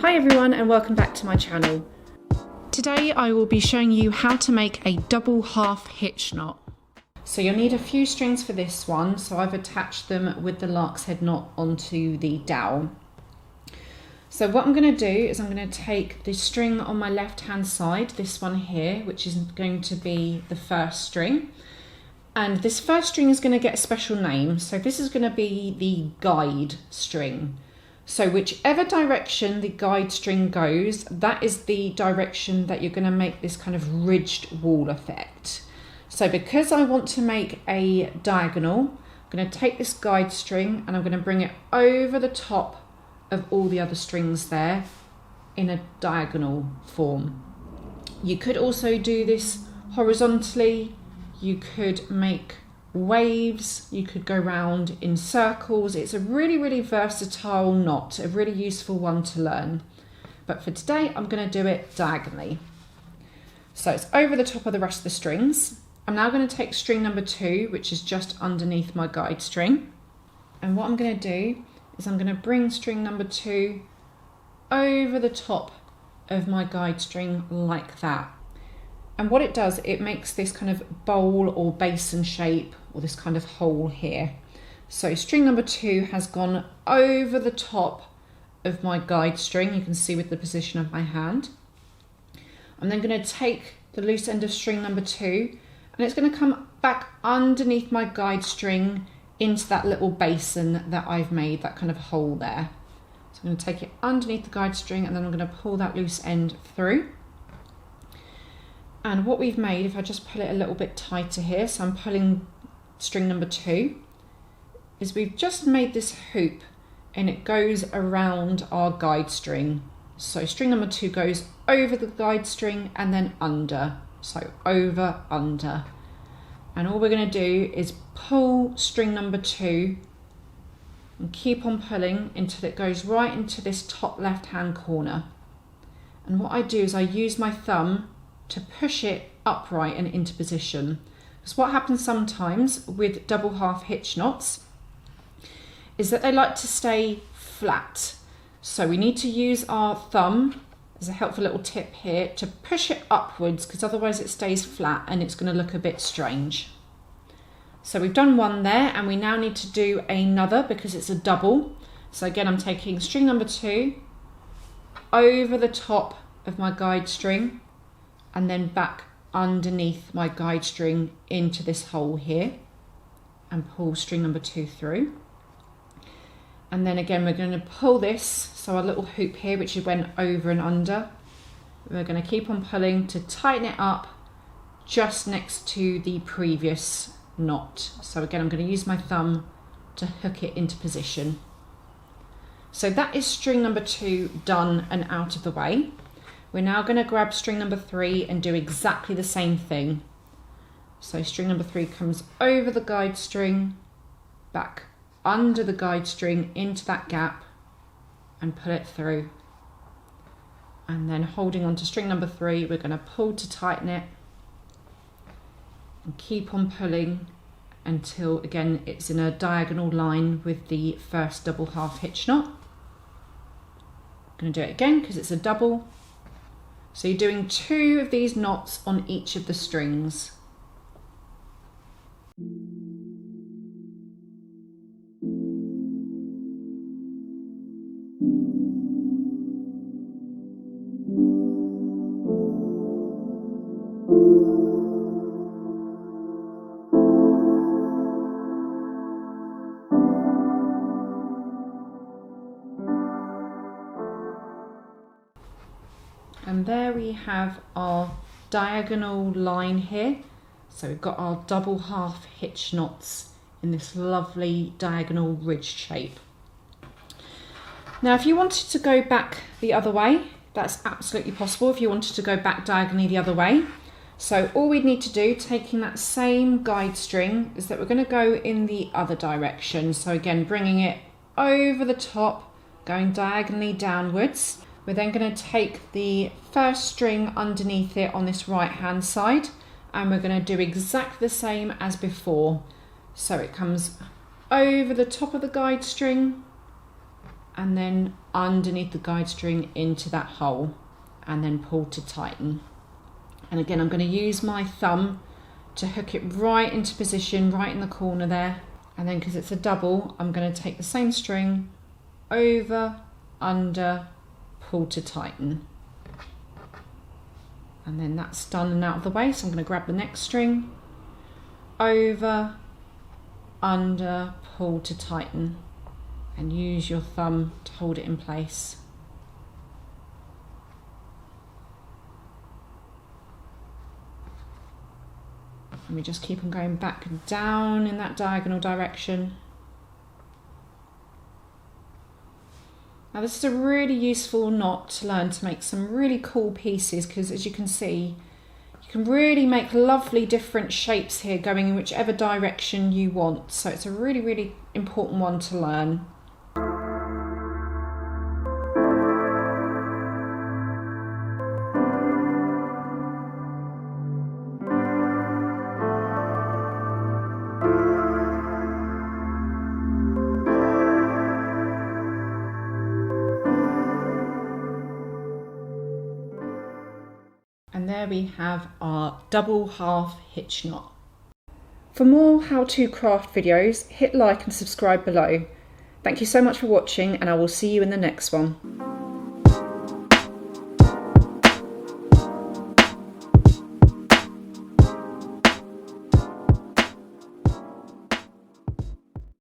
Hi everyone and welcome back to my channel. Today I will be showing you how to make a double half hitch knot. So you'll need a few strings for this one, so I've attached them with the lark's head knot onto the dowel. So what I'm going to do is I'm going to take the string on my left hand side, this one here, which is going to be the first string. And this first string is going to get a special name, so this is going to be the guide string. So whichever direction the guide string goes, that is the direction that you're going to make this kind of ridged wall effect. So because I want to make a diagonal, I'm going to take this guide string and I'm going to bring it over the top of all the other strings there in a diagonal form. You could also do this horizontally, you could make waves, you could go round in circles. It's a really versatile knot, a really useful one to learn. But for today, I'm going to do it diagonally. So it's over the top of the rest of the strings. I'm now going to take string number 2, which is just underneath my guide string. And what I'm going to do is I'm going to bring string number 2 over the top of my guide string like that. And what it does, it makes this kind of bowl or basin shape, or this kind of hole here. So string number 2 has gone over the top of my guide string, you can see with the position of my hand. I'm then going to take the loose end of string number 2 and it's going to come back underneath my guide string into that little basin that I've made, that kind of hole there. So I'm going to take it underneath the guide string and then I'm going to pull that loose end through. And what we've made, if I just pull it a little bit tighter here, so I'm pulling string number 2, is we've just made this hoop and it goes around our guide string. So string number 2 goes over the guide string and then under. So over, under. And all we're going to do is pull string number 2 and keep on pulling until it goes right into this top left hand corner. And what I do is I use my thumb to push it upright and into position. Because what happens sometimes with double half hitch knots is that they like to stay flat. So we need to use our thumb as a helpful little tip here to push it upwards, because otherwise it stays flat and it's going to look a bit strange. So we've done one there and we now need to do another because it's a double. So again, I'm taking string number 2 over the top of my guide string and then back underneath my guide string into this hole here and pull string number 2 through. And then again, we're going to pull this, so our little hoop here, which went over and under, we're going to keep on pulling to tighten it up just next to the previous knot. So again, I'm going to use my thumb to hook it into position. So that is string number 2 done and out of the way. We're now going to grab string number 3 and do exactly the same thing. So string number 3 comes over the guide string, back under the guide string into that gap and pull it through. And then holding on to string number 3, we're going to pull to tighten it and keep on pulling until again it's in a diagonal line with the first double half hitch knot. I'm going to do it again because it's a double. So you're doing 2 of these knots on each of the strings. And there we have our diagonal line here. So we've got our double half hitch knots in this lovely diagonal ridged shape. Now, if you wanted to go back the other way, that's absolutely possible if you wanted to go back diagonally the other way. So all we need to do, taking that same guide string, is that we're going to go in the other direction. So again, bringing it over the top, going diagonally downwards. We're then going to take the first string underneath it on this right hand side and we're going to do exactly the same as before. So it comes over the top of the guide string, and then underneath the guide string into that hole, and then pull to tighten. And again, I'm going to use my thumb to hook it right into position, right in the corner there. And then because it's a double, I'm going to take the same string, over, under, pull to tighten. And then that's done and out of the way. So I'm going to grab the next string, over, under, pull to tighten, and use your thumb to hold it in place. And we just keep on going back and down in that diagonal direction. Now this is a really useful knot to learn to make some really cool pieces, because as you can see, you can really make lovely different shapes here going in whichever direction you want. So it's a really, really important one to learn. And there we have our double half hitch knot. For more how-to craft videos, hit like and subscribe below. Thank you so much for watching, and I will see you in the next one.